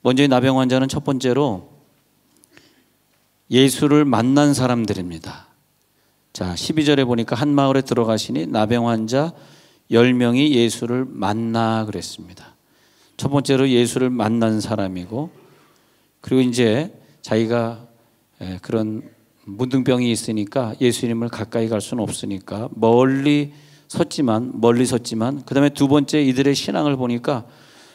먼저 이 나병 환자는 첫 번째로 예수를 만난 사람들입니다. 자, 12절에 보니까 한 마을에 들어가시니 나병 환자 10명이 예수를 만나 그랬습니다. 첫 번째로 예수를 만난 사람이고, 그리고 이제 자기가 그런 문둥병이 있으니까 예수님을 가까이 갈 수는 없으니까 멀리 섰지만 그 다음에 두 번째 이들의 신앙을 보니까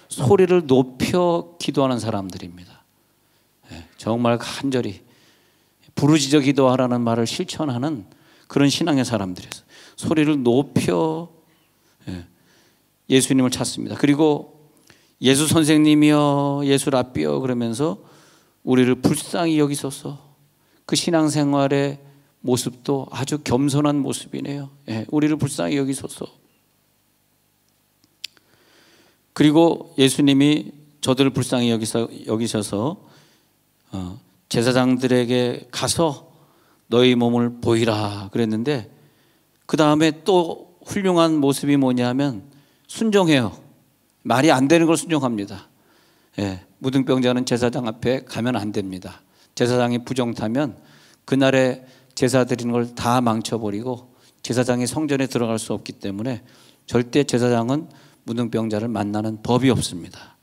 소리를 높여 기도하는 사람들입니다. 정말 간절히 부르짖어 기도하라는 말을 실천하는 그런 신앙의 사람들이었어요. 소리를 높여 예수님을 찾습니다. 그리고 예수 선생님이여, 예수 랍비여 그러면서 우리를 불쌍히 여기소서. 그 신앙생활의 모습도 아주 겸손한 모습이네요. 우리를 불쌍히 여기소서. 그리고 예수님이 저들을 불쌍히 여기셔서 제사장들에게 가서 너희 몸을 보이라 그랬는데, 그 다음에 또 훌륭한 모습이 뭐냐면 순종해요. 말이 안 되는 걸 순종합니다. 무등병자는 제사장 앞에 가면 안 됩니다. 제사장이 부정 타면 그날에 제사 드리는 걸 다 망쳐버리고 제사장이 성전에 들어갈 수 없기 때문에 절대 제사장은 무등병자를 만나는 법이 없습니다.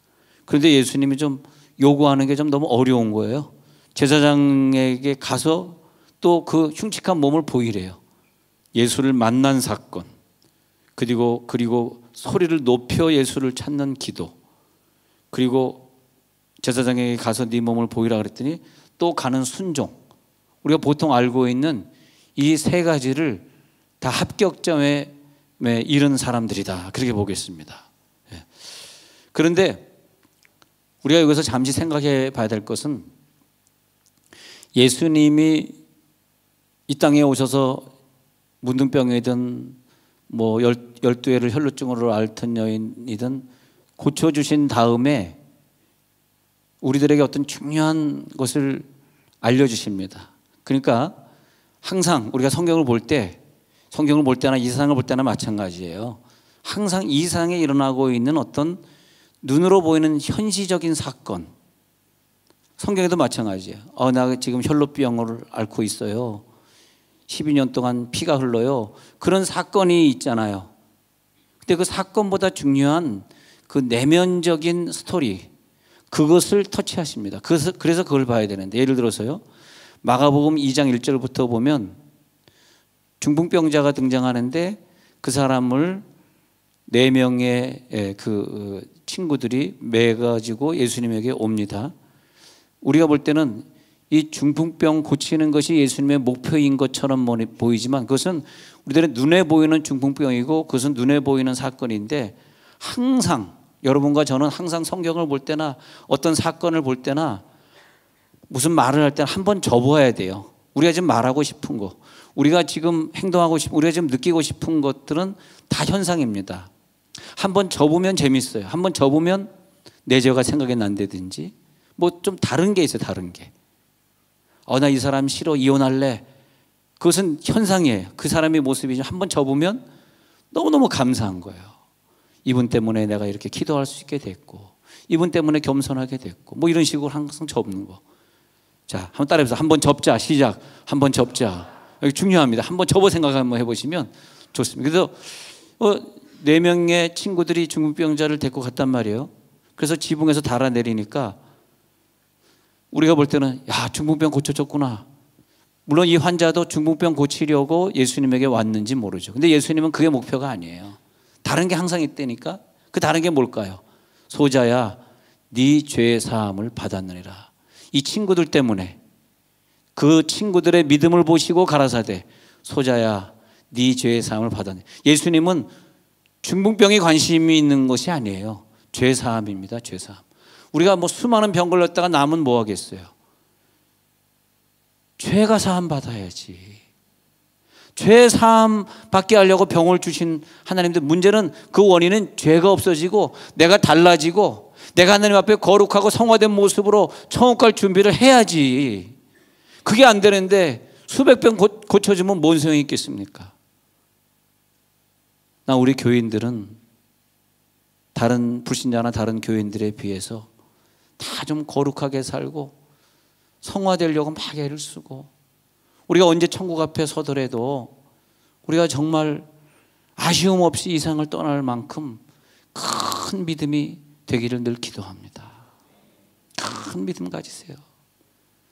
그런데 예수님이 좀 요구하는 게 좀 너무 어려운 거예요. 제사장에게 가서 또 그 흉측한 몸을 보이래요. 예수를 만난 사건, 그리고 소리를 높여 예수를 찾는 기도, 그리고 제사장에게 가서 네 몸을 보이라 그랬더니 또 가는 순종. 우리가 보통 알고 있는 이 세 가지를 다 합격점에 이른 사람들이다, 그렇게 보겠습니다. 그런데 우리가 여기서 잠시 생각해 봐야 될 것은, 예수님이 이 땅에 오셔서 문둥병이든 뭐 12회를 혈루증으로 앓던 여인이든 고쳐주신 다음에 우리들에게 어떤 중요한 것을 알려주십니다. 그러니까 항상 우리가 성경을 볼 때나 이 세상을 볼 때나 마찬가지예요. 항상 이 세상에 일어나고 있는 어떤 눈으로 보이는 현시적인 사건, 성경에도 마찬가지예요. 나 지금 혈루병을 앓고 있어요. 12년 동안 피가 흘러요. 그런 사건이 있잖아요. 근데 그 사건보다 중요한 그 내면적인 스토리, 그것을 터치하십니다. 그래서 그걸 봐야 되는데, 예를 들어서요, 마가복음 2장 1절부터 보면 중풍병자가 등장하는데 그 사람을 4명의 그 친구들이 매가지고 예수님에게 옵니다. 우리가 볼 때는 이 중풍병 고치는 것이 예수님의 목표인 것처럼 보이지만, 그것은 우리들의 눈에 보이는 중풍병이고 그것은 눈에 보이는 사건인데, 항상 여러분과 저는 항상 성경을 볼 때나 어떤 사건을 볼 때나 무슨 말을 할 때는 한번 접어야 돼요. 우리가 지금 말하고 싶은 거, 우리가 지금 행동하고 싶은, 우리가 지금 느끼고 싶은 것들은 다 현상입니다. 한번 접으면 재밌어요. 한번 접으면 내 죄가 생각이 난다든지 뭐 좀 다른 게 있어요. 다른 게. 나 이 사람 싫어, 이혼할래. 그것은 현상이에요. 그 사람의 모습이 한번 접으면 너무너무 감사한 거예요. 이분 때문에 내가 이렇게 기도할 수 있게 됐고, 이분 때문에 겸손하게 됐고, 뭐 이런 식으로 항상 접는 거. 자, 한번 따라해보세요. 한번 접자. 시작. 한번 접자. 여기 중요합니다. 한번 접어 생각 한번 해보시면 좋습니다. 그래서 4명의 친구들이 중풍병자를 데리고 갔단 말이에요. 그래서 지붕에서 달아내리니까 우리가 볼 때는 중풍병 고쳐졌구나. 물론 이 환자도 중풍병 고치려고 예수님에게 왔는지 모르죠. 근데 예수님은 그게 목표가 아니에요. 다른 게 항상 있다니까. 그 다른 게 뭘까요? 소자야, 네 죄 사함을 받았느니라. 이 친구들 때문에, 그 친구들의 믿음을 보시고 가라사대, 소자야, 네 죄 사함을 받았네. 예수님은 중풍병에 관심이 있는 것이 아니에요. 죄 사함입니다. 죄 사함. 우리가 뭐 수많은 병 걸렸다가 남은 뭐 하겠어요? 죄가 사함 받아야지. 죄 사함 받게 하려고 병을 주신 하나님들, 문제는 그 원인은 죄가 없어지고 내가 달라지고 내가 하나님 앞에 거룩하고 성화된 모습으로 천국 갈 준비를 해야지. 그게 안 되는데 수백 병 고쳐주면 뭔 소용이 있겠습니까? 우리 교인들은 다른 불신자나 다른 교인들에 비해서 다 좀 거룩하게 살고 성화되려고 막 애를 쓰고, 우리가 언제 천국 앞에 서더라도 우리가 정말 아쉬움 없이 이 세상을 떠날 만큼 큰 믿음이 되기를 늘 기도합니다. 큰 믿음 가지세요.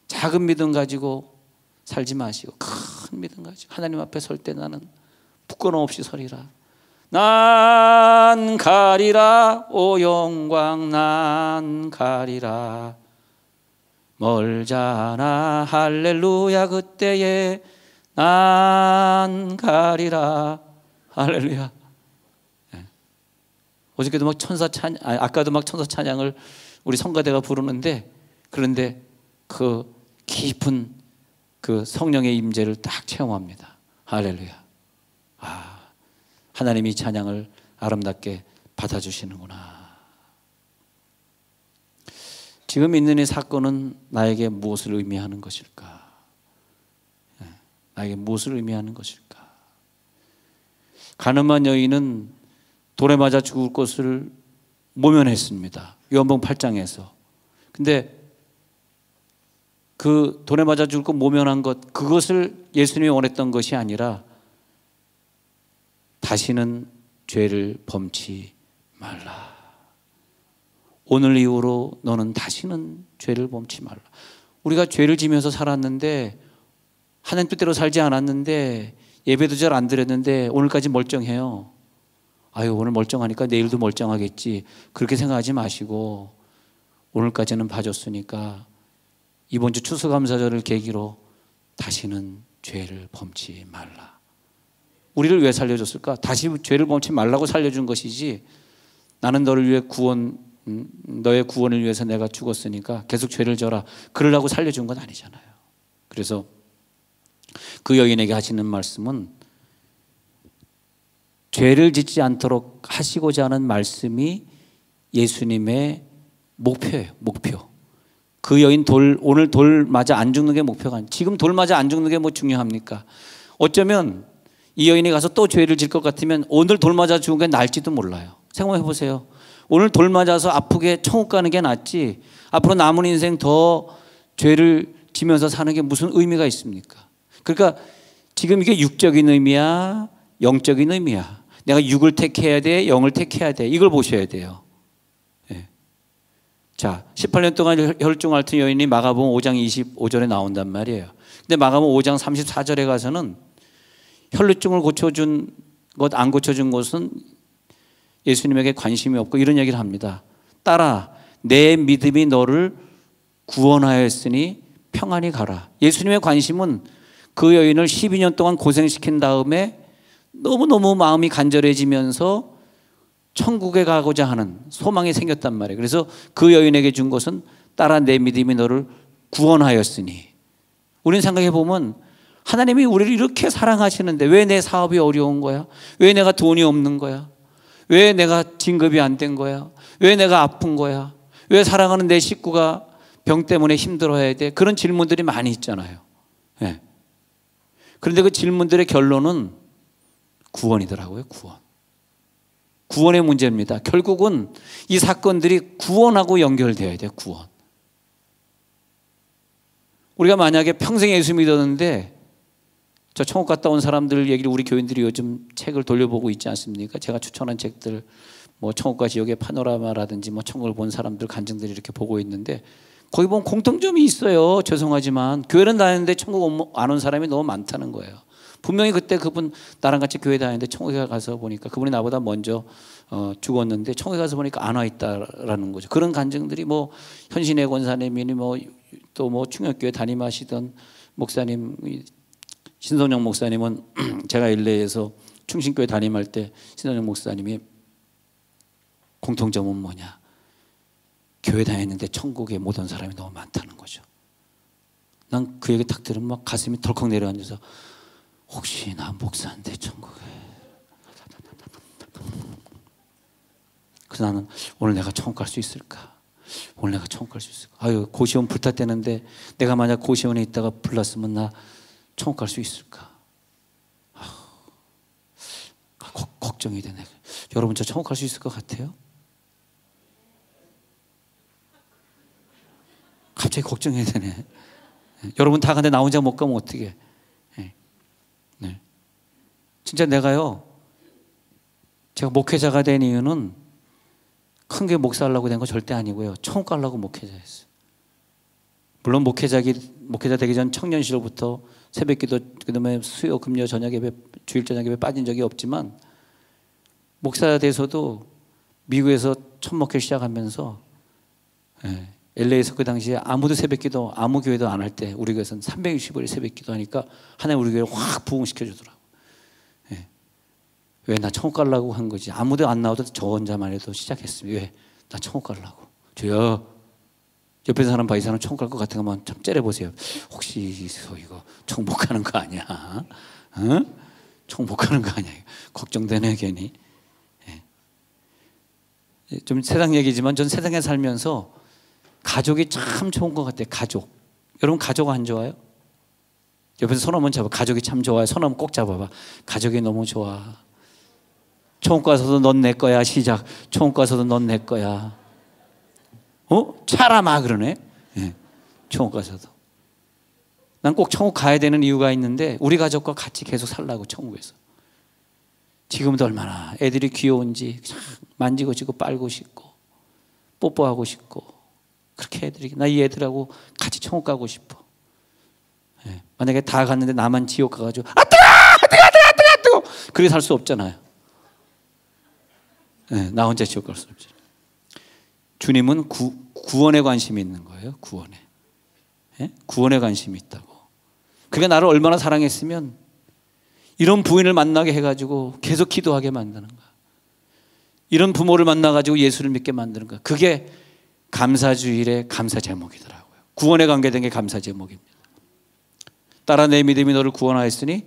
작은 믿음 가지고 살지 마시고 큰 믿음 가지고 하나님 앞에 설 때 나는 부끄러움 없이 서리라. 난 가리라 오 영광 난 가리라. 멀잖아 할렐루야 그때에 난 가리라. 할렐루야. 네. 어저께도 막 아까도 막 천사 찬양을 우리 성가대가 부르는데, 그런데 그 깊은 그 성령의 임재를 딱 체험합니다. 할렐루야. 하나님이 찬양을 아름답게 받아주시는구나. 지금 있는 이 사건은 나에게 무엇을 의미하는 것일까? 나에게 무엇을 의미하는 것일까? 가늠한 여인은 돌에 맞아 죽을 것을 모면했습니다. 요한복음 8장에서. 근데 그 돌에 맞아 죽을 것 모면한 것, 그것을 예수님이 원했던 것이 아니라 다시는 죄를 범치 말라. 오늘 이후로 너는 다시는 죄를 범치 말라. 우리가 죄를 지면서 살았는데, 하나님 뜻대로 살지 않았는데, 예배도 잘 안 드렸는데 오늘까지 멀쩡해요. 아유, 오늘 멀쩡하니까 내일도 멀쩡하겠지, 그렇게 생각하지 마시고 오늘까지는 봐줬으니까 이번 주 추수감사절을 계기로 다시는 죄를 범치 말라. 우리를 왜 살려줬을까? 다시 죄를 범치 말라고 살려준 것이지, 나는 너를 위해 너의 구원을 위해서 내가 죽었으니까 계속 죄를 져라, 그러려고 살려준 건 아니잖아요. 그래서 그 여인에게 하시는 말씀은 죄를 짓지 않도록 하시고자 하는 말씀이 예수님의 목표예요. 목표. 그 여인 오늘 돌 맞아 안 죽는 게 목표가 아니에요. 지금 돌 맞아 안 죽는 게 뭐 중요합니까? 어쩌면 이 여인이 가서 또 죄를 질 것 같으면 오늘 돌 맞아 죽은 게 나을지도 몰라요. 생각해 보세요. 오늘 돌 맞아서 아프게 천국 가는 게 낫지, 앞으로 남은 인생 더 죄를 지면서 사는 게 무슨 의미가 있습니까? 그러니까 지금 이게 육적인 의미야, 영적인 의미야. 내가 육을 택해야 돼, 영을 택해야 돼, 이걸 보셔야 돼요. 네. 자, 18년 동안 혈중 앓던 여인이 마가복음 5장 25절에 나온단 말이에요. 근데 마가복음 5장 34절에 가서는 혈루증을 고쳐준 것, 안 고쳐준 것은 예수님에게 관심이 없고 이런 얘기를 합니다. 딸아, 내 믿음이 너를 구원하였으니 평안히 가라. 예수님의 관심은 그 여인을 12년 동안 고생시킨 다음에 너무너무 마음이 간절해지면서 천국에 가고자 하는 소망이 생겼단 말이에요. 그래서 그 여인에게 준 것은 딸아, 내 믿음이 너를 구원하였으니. 우리는 생각해 보면 하나님이 우리를 이렇게 사랑하시는데 왜 내 사업이 어려운 거야? 왜 내가 돈이 없는 거야? 왜 내가 진급이 안 된 거야? 왜 내가 아픈 거야? 왜 사랑하는 내 식구가 병 때문에 힘들어해야 돼? 그런 질문들이 많이 있잖아요. 네. 그런데 그 질문들의 결론은 구원이더라고요. 구원의 문제입니다. 결국은 이 사건들이 구원하고 연결되어야 돼요. 구원. 우리가 만약에 평생 예수 믿었는데, 저 천국 갔다 온 사람들 얘기를 우리 교인들이 요즘 책을 돌려보고 있지 않습니까? 제가 추천한 책들, 뭐 천국과 지옥의 파노라마라든지 뭐 천국을 본 사람들 간증들이 이렇게 보고 있는데, 거기 보면 공통점이 있어요. 죄송하지만 교회는 다녔는데 천국 안 온 사람이 너무 많다는 거예요. 분명히 그때 그분 나랑 같이 교회 다녔는데 천국에 가서 보니까 그분이 나보다 먼저 죽었는데 천국에 가서 보니까 안 와 있다라는 거죠. 그런 간증들이 뭐 현신의 권사님이니 뭐 또 뭐 충격교회 담임하시던 목사님 신성영 목사님은 제가 일레에서 충신교회 담임할 때 신성영 목사님이 공통점은 뭐냐? 교회 다녔는데 천국에 못 온 사람이 너무 많다는 거죠. 난 그 얘기 딱 들으면 막 가슴이 덜컥 내려앉아서 혹시 나 목사인데 천국에. 그래서 나는 오늘 내가 천국 갈 수 있을까? 오늘 내가 천국 갈 수 있을까? 아유, 고시원 불탔대는데 내가 만약 고시원에 있다가 불났으면 나 천국 갈 수 있을까? 걱정이 되네. 여러분, 저 천국 갈 수 있을 것 같아요? 갑자기 걱정해야 되네. 여러분 다 가는데 나 혼자 못 가면 어떡해. 네. 진짜 내가요, 제가 목회자가 된 이유는 큰 게 목사 하려고 된 거 절대 아니고요. 천국 가려고 목회자였어요. 물론 목회자 되기 전 청년 시절부터 새벽기도, 그다음에 수요, 금요, 저녁 예배, 주일 저녁 예배 빠진 적이 없지만 목사가 돼서도 미국에서 첫 목회 시작하면서 LA에서 그 당시에 아무도 새벽기도, 아무 교회도 안 할 때 우리 교회에서는 365일 새벽기도 하니까 하나님 우리 교회를 확 부흥시켜 주더라고. 왜? 나 천국 가려고 한 거지. 아무도 안 나와도 저 혼자만 해도 시작했습니다. 왜? 나 천국 가려고. 주여, 옆에 사람 봐, 이 사람 천국 갈 것 같은 것만 좀 째려보세요. 혹시 이거 천국 못 가는 거 아니야? 어? 천국 못 가는 거 아니야? 걱정되네 괜히. 좀 세상 얘기지만 전 세상에 살면서 가족이 참 좋은 것 같아요. 가족. 여러분 가족 안 좋아요? 옆에서 손 한번 잡아. 가족이 참 좋아요. 손 한번 꼭 잡아봐. 가족이 너무 좋아. 천국 가서도 넌 내 거야. 시작. 천국 가서도 넌 내 거야. 차라마 그러네. 천국 가서도. 난 꼭 천국 가야 되는 이유가 있는데 우리 가족과 같이 계속 살라고 천국에서. 지금도 얼마나 애들이 귀여운지 만지고 지고 빨고 싶고 뽀뽀하고 싶고 그렇게 애들이, 나 이 애들하고 같이 천국 가고 싶어. 만약에 다 갔는데 나만 지옥 가가지고 뜨거 그렇게 살 수 없잖아요. 나 혼자 지옥 갈 수 없죠. 주님은 구원에 관심이 있는 거예요. 구원에 관심이 있다고. 그러니까 나를 얼마나 사랑했으면 이런 부인을 만나게 해가지고 계속 기도하게 만드는 거야. 이런 부모를 만나가지고 예수를 믿게 만드는 거야. 그게 감사주일의 감사 제목이더라고요. 구원에 관계된 게 감사 제목입니다. 따라 내 믿음이 너를 구원하였으니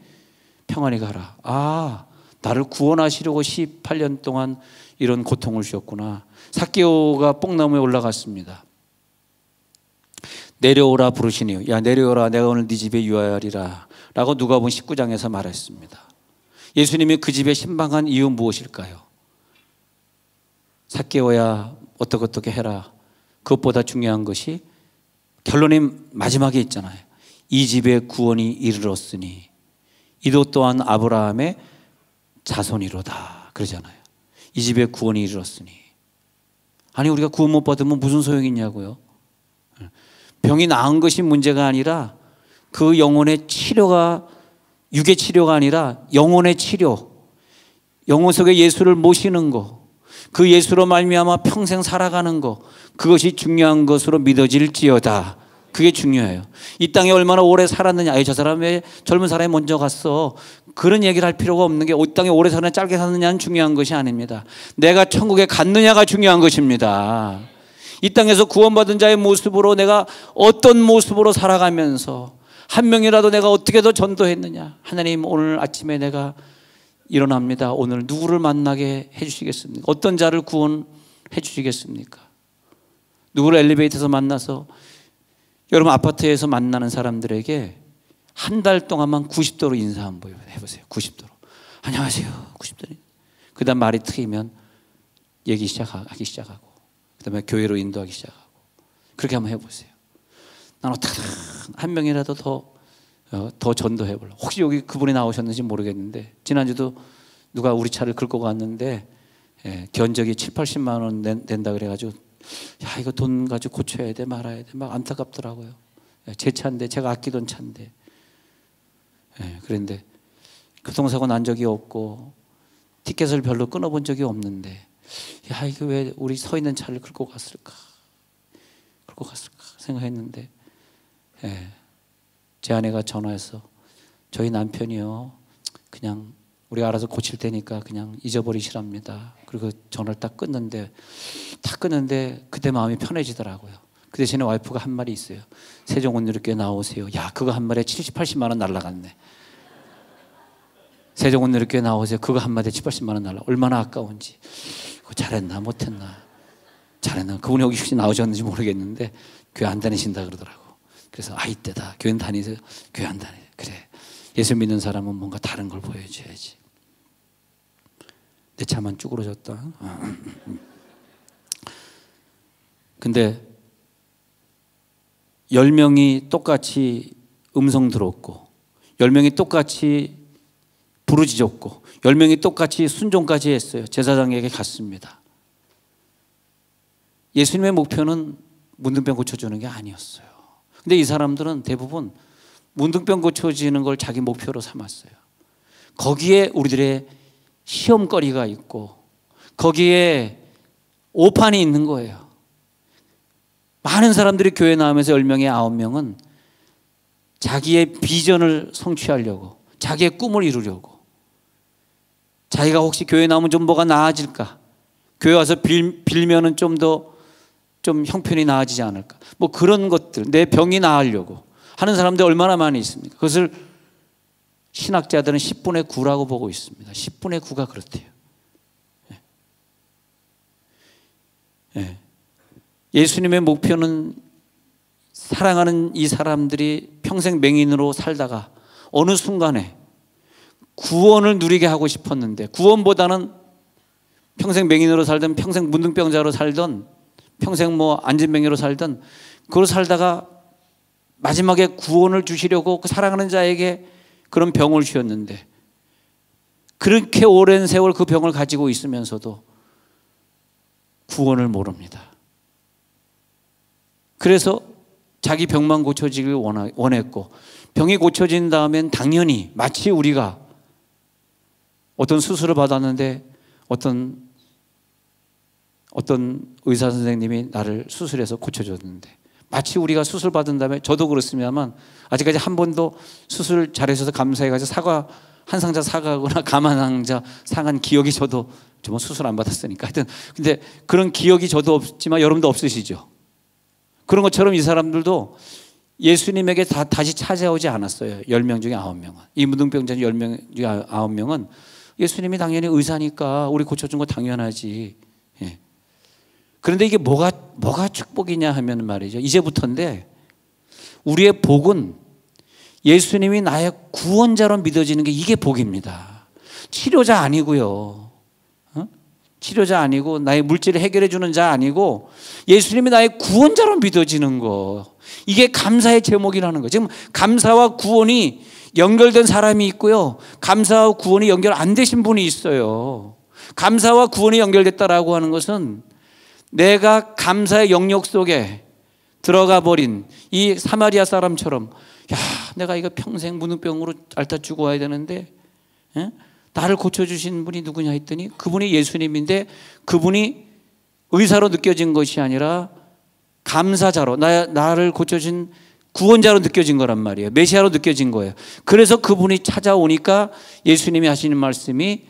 평안히 가라. 나를 구원하시려고 18년 동안 이런 고통을 주셨구나. 삭개오가 뽕나무에 올라갔습니다. 내려오라 부르시니, 야 내려오라, 내가 오늘 네 집에 유하리라 라고 누가복음 19장에서 말했습니다. 예수님이 그 집에 신방한 이유 무엇일까요? 삭개오야 어떻게 해라. 그것보다 중요한 것이 결론이 마지막에 있잖아요. 이 집에 구원이 이르렀으니 이도 또한 아브라함의 자손이로다 그러잖아요. 이 집에 구원이 이르렀으니. 아니 우리가 구원 못 받으면 무슨 소용이 있냐고요. 병이 나은 것이 문제가 아니라 그 영혼의 치료가, 육의 치료가 아니라 영혼의 치료, 영혼 속에 예수를 모시는 거, 그 예수로 말미암아 평생 살아가는 거, 그것이 중요한 것으로 믿어질지어다. 그게 중요해요. 이 땅에 얼마나 오래 살았느냐, 저 사람 왜 젊은 사람이 먼저 갔어, 그런 얘기를 할 필요가 없는 게 이 땅에 오래 사느냐 짧게 사느냐는 중요한 것이 아닙니다. 내가 천국에 갔느냐가 중요한 것입니다. 이 땅에서 구원받은 자의 모습으로 내가 어떤 모습으로 살아가면서 한 명이라도 내가 어떻게 더 전도했느냐. 하나님 오늘 아침에 내가 일어납니다. 오늘 누구를 만나게 해주시겠습니까? 어떤 자를 구원해 주시겠습니까? 누구를 엘리베이터에서 만나서, 여러분 아파트에서 만나는 사람들에게 한 달 동안만 90도로 인사 한번 해보세요. 90도로. 안녕하세요. 90도로. 그 다음 말이 트이면 얘기 하기 시작하고 그 다음에 교회로 인도하기 시작하고 그렇게 한번 해보세요. 난 어떻게 한 명이라도 더 전도해볼라. 혹시 여기 그분이 나오셨는지 모르겠는데 지난주도 누가 우리 차를 긁고 갔는데 견적이 7, 80만 원 낸다 그래가지고 야 이거 돈 가지고 고쳐야 돼 말아야 돼 막 안타깝더라고요. 제 차인데 제가 아끼던 차인데. 그런데 교통사고 난 적이 없고 티켓을 별로 끊어본 적이 없는데 야 이거 왜 우리 서 있는 차를 긁고 갔을까 생각했는데 제 아내가 전화해서 저희 남편이요 그냥 우리가 알아서 고칠 테니까 그냥 잊어버리시랍니다. 그리고 전화를 딱 끊는데 그때 마음이 편해지더라고요. 그 대신에 와이프가 한 말이 있어요. 세종온누리교회 나오세요. 야 그거 한 마리에 70, 80만 원 날라갔네. 세종온누리교회 나오세요. 그거 한 마리에 70, 80만 원 날라. 얼마나 아까운지. 그거 잘했나 못했나. 잘했나. 그분이 혹시 나오셨는지 모르겠는데 교회 안 다니신다 그러더라고. 그래서 이때다. 교회는 다니세요. 교회 안 다니. 그래. 예수 믿는 사람은 뭔가 다른 걸 보여줘야지. 내 차만 쭈그러졌다. 근데 10명이 똑같이 음성 들었고 10명이 똑같이 부르짖었고 10명이 똑같이 순종까지 했어요. 제사장에게 갔습니다. 예수님의 목표는 문둥병 고쳐주는 게 아니었어요. 근데 이 사람들은 대부분 문둥병 고쳐지는 걸 자기 목표로 삼았어요. 거기에 우리들의 시험거리가 있고 거기에 오판이 있는 거예요. 많은 사람들이 교회 나오면서 10명에 9명은 자기의 비전을 성취하려고 자기의 꿈을 이루려고 자기가 혹시 교회 나오면 좀 뭐가 나아질까, 교회 와서 빌면은 좀 더 좀 형편이 나아지지 않을까, 뭐 그런 것들, 내 병이 나으려고 하는 사람들 얼마나 많이 있습니까? 그것을 신학자들은 10분의 9라고 보고 있습니다. 10분의 9가 그렇대요. 예수님의 목표는 사랑하는 이 사람들이 평생 맹인으로 살다가 어느 순간에 구원을 누리게 하고 싶었는데, 구원보다는 평생 맹인으로 살든 평생 문둥병자로 살든 평생 뭐 안진뱅이로 살든 그걸 살다가 마지막에 구원을 주시려고 그 사랑하는 자에게 그런 병을 주셨는데, 그렇게 오랜 세월 그 병을 가지고 있으면서도 구원을 모릅니다. 그래서 자기 병만 고쳐지길 원했고, 병이 고쳐진 다음엔 당연히 마치 우리가 어떤 수술을 받았는데 어떤 의사 선생님이 나를 수술해서 고쳐줬는데, 마치 우리가 수술 받은 다음에, 저도 그렇습니다만 아직까지 한 번도 수술 잘해줘서 감사해가지고 한 상자 사과하거나 감 한 상자 상한 기억이 저도, 뭐 수술 안 받았으니까 하여튼, 근데 그런 기억이 저도 없지만 여러분도 없으시죠? 그런 것처럼 이 사람들도 예수님에게 다시 찾아오지 않았어요. 10명 중에 9명은. 이 문둥병자 10명 중에 9명은 예수님이 당연히 의사니까 우리 고쳐준 거 당연하지. 예. 그런데 이게 뭐가 축복이냐 하면 말이죠, 이제부터인데, 우리의 복은 예수님이 나의 구원자로 믿어지는 게, 이게 복입니다. 치료자 아니고요. 치료자 아니고 나의 물질을 해결해 주는 자 아니고 예수님이 나의 구원자로 믿어지는 거, 이게 감사의 제목이라는 거예요. 지금 감사와 구원이 연결된 사람이 있고요, 감사와 구원이 연결 안 되신 분이 있어요. 감사와 구원이 연결됐다라고 하는 것은 내가 감사의 영역 속에 들어가 버린 이 사마리아 사람처럼, 야, 내가 이거 평생 문둥병으로 앓다 죽어야 되는데 나를 고쳐주신 분이 누구냐 했더니 그분이 예수님인데, 그분이 의사로 느껴진 것이 아니라 감사자로, 나를 고쳐준 구원자로 느껴진 거란 말이에요. 메시아로 느껴진 거예요. 그래서 그분이 찾아오니까 예수님이 하시는 말씀이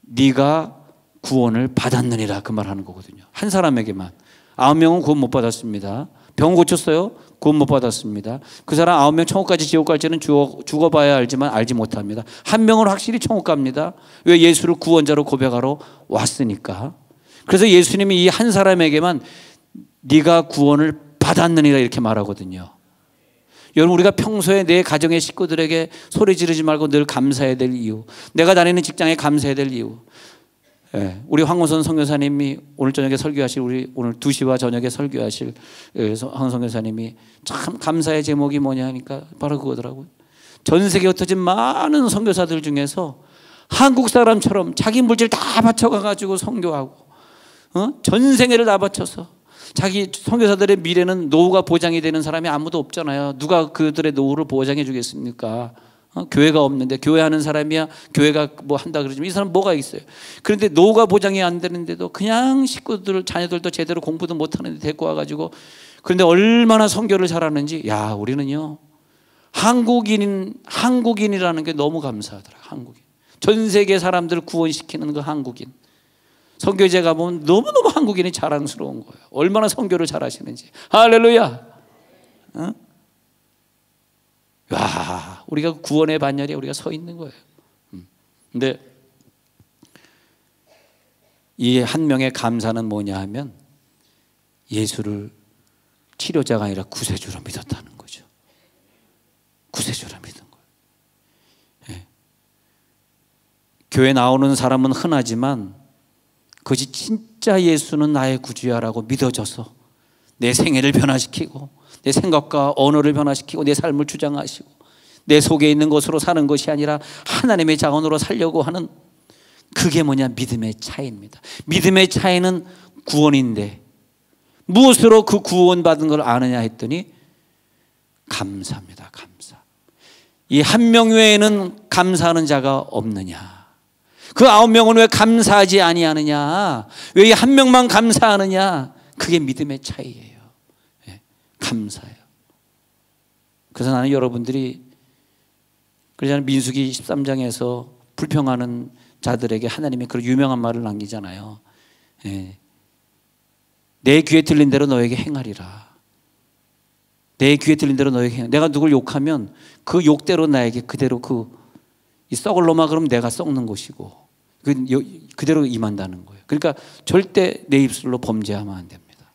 네가 구원을 받았느니라, 그 말 하는 거거든요. 한 사람에게만. 9명은 구원 못 받았습니다. 병 고쳤어요? 구원 못 받았습니다. 그 사람 9명 천국까지 지옥 갈지는 죽어봐야 알지만 알지 못합니다. 한 명은 확실히 천국 갑니다. 왜? 예수를 구원자로 고백하러 왔으니까. 그래서 예수님이 이 한 사람에게만 네가 구원을 받았느니라 이렇게 말하거든요. 여러분, 우리가 평소에 내 가정의 식구들에게 소리 지르지 말고 늘 감사해야 될 이유, 내가 다니는 직장에 감사해야 될 이유, 우리 황우선 선교사님이 오늘 저녁에 설교하실, 우리 오늘 2시와 저녁에 설교하실 황우선 선교사님이 참 감사의 제목이 뭐냐 하니까 바로 그거더라고요. 전 세계에 흩어진 많은 선교사들 중에서 한국 사람처럼 자기 물질 다 바쳐가지고 선교하고 전 생애를 다 바쳐서, 자기 선교사들의 미래는 노후가 보장이 되는 사람이 아무도 없잖아요. 누가 그들의 노후를 보장해 주겠습니까? 교회가 없는데, 교회하는 사람이야 교회가 뭐 한다 그러지만 이 사람 뭐가 있어요? 그런데 노후가 보장이 안 되는데도 그냥 식구들, 자녀들도 제대로 공부도 못하는데 데리고 와가지고, 그런데 얼마나 선교를 잘하는지, 야, 우리는요 한국인이라는 게 너무 감사하더라. 한국인, 전 세계 사람들 구원시키는 그 한국인, 선교제 가보면 너무너무 한국인이 자랑스러운 거예요. 얼마나 선교를 잘하시는지. 할렐루야. 와, 우리가 구원의 반열에 우리가 서 있는 거예요. 근데 이 한 명의 감사는 뭐냐 하면 예수를 치료자가 아니라 구세주로 믿었다는 거죠. 구세주로 믿은 거예요. 교회 나오는 사람은 흔하지만 그것이 진짜 예수는 나의 구주야라고 믿어져서 내 생애를 변화시키고 내 생각과 언어를 변화시키고 내 삶을 주장하시고 내 속에 있는 것으로 사는 것이 아니라 하나님의 자원으로 살려고 하는, 그게 뭐냐? 믿음의 차이입니다. 믿음의 차이는 구원인데 무엇으로 그 구원받은 걸 아느냐 했더니 감사입니다. 감사. 이 한 명 외에는 감사하는 자가 없느냐? 그 9명은 왜 감사하지 아니하느냐? 왜 이 한 명만 감사하느냐? 그게 믿음의 차이예요. 예, 감사예요. 그래서 나는 여러분들이, 그러잖아요. 민수기 13장에서 불평하는 자들에게 하나님이 그런 유명한 말을 남기잖아요. 예, 내 귀에 들린 대로 너에게 행하리라. 내 귀에 들린 대로 너에게 행하리라. 내가 누굴 욕하면 그 욕대로 나에게 그대로 이 썩을 놈아 그럼 내가 썩는 것이고 그대로 임한다는 거예요. 그러니까 절대 내 입술로 범죄하면 안 됩니다.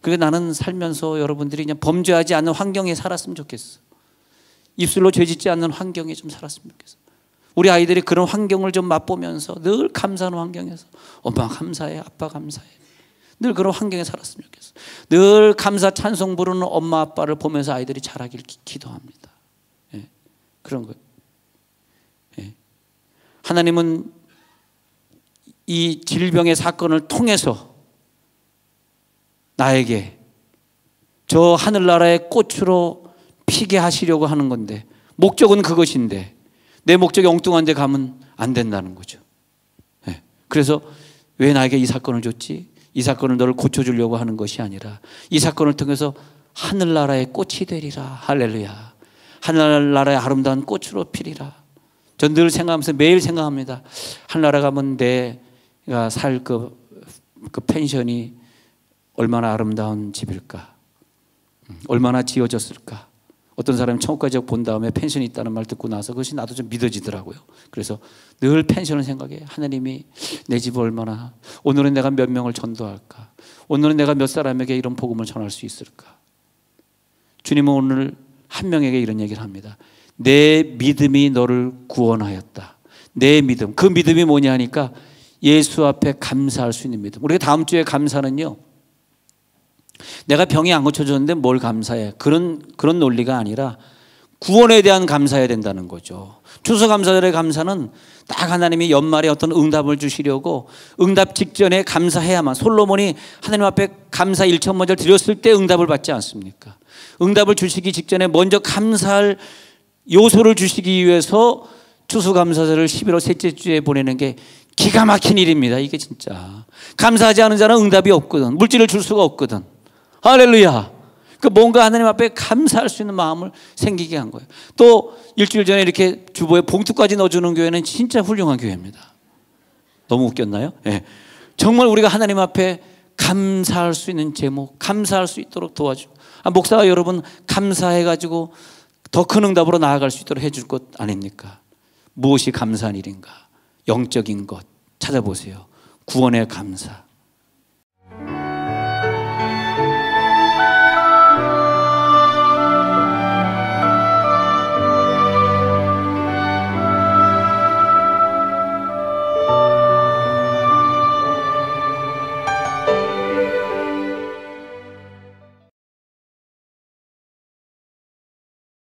그러니까 나는 살면서 여러분들이 그냥 범죄하지 않는 환경에 살았으면 좋겠어. 입술로 죄짓지 않는 환경에 좀 살았으면 좋겠어. 우리 아이들이 그런 환경을 좀 맛보면서 늘 감사하는 환경에서 엄마 감사해, 아빠 감사해. 늘 그런 환경에 살았으면 좋겠어. 늘 감사 찬송 부르는 엄마 아빠를 보면서 아이들이 자라길 기도합니다. 예, 그런 거예요. 예. 하나님은 이 질병의 사건을 통해서 나에게 저 하늘나라의 꽃으로 피게 하시려고 하는 건데, 목적은 그것인데 내 목적이 엉뚱한 데 가면 안 된다는 거죠. 예. 그래서 왜 나에게 이 사건을 줬지? 이 사건을 너를 고쳐주려고 하는 것이 아니라 이 사건을 통해서 하늘나라의 꽃이 되리라. 할렐루야. 하늘나라의 아름다운 꽃으로 피리라. 전 늘 생각하면서 매일 생각합니다. 하늘나라 가면 내가 살 그 펜션이 얼마나 아름다운 집일까? 얼마나 지어졌을까? 어떤 사람이 천국까지 본 다음에 펜션이 있다는 말 듣고 나서 그것이 나도 좀 믿어지더라고요. 그래서 늘 펜션을 생각해. 하나님이 내 집을 얼마나, 오늘은 내가 몇 명을 전도할까? 오늘은 내가 몇 사람에게 이런 복음을 전할 수 있을까? 주님은 오늘 한 명에게 이런 얘기를 합니다. 내 믿음이 너를 구원하였다. 내 믿음. 그 믿음이 뭐냐 하니까 예수 앞에 감사할 수 있는 믿음. 우리가 다음 주에 감사는요, 내가 병이 안 고쳐졌는데 뭘 감사해? 그런 논리가 아니라 구원에 대한 감사해야 된다는 거죠. 추수감사절의 감사는 딱 하나님이 연말에 어떤 응답을 주시려고 응답 직전에 감사해야만, 솔로몬이 하나님 앞에 감사 1천만절 드렸을 때 응답을 받지 않습니까? 응답을 주시기 직전에 먼저 감사할 요소를 주시기 위해서 추수감사절을 11월 셋째 주에 보내는 게 기가 막힌 일입니다. 이게 진짜 감사하지 않은 자는 응답이 없거든. 물질을 줄 수가 없거든. 할렐루야. 그 뭔가 하나님 앞에 감사할 수 있는 마음을 생기게 한 거예요. 또 일주일 전에 이렇게 주보에 봉투까지 넣어주는 교회는 진짜 훌륭한 교회입니다. 너무 웃겼나요? 네. 정말 우리가 하나님 앞에 감사할 수 있는 제목, 감사할 수 있도록 도와주고, 목사가 여러분 감사해가지고 더 큰 응답으로 나아갈 수 있도록 해줄 것 아닙니까? 무엇이 감사한 일인가? 영적인 것 찾아보세요. 구원의 감사.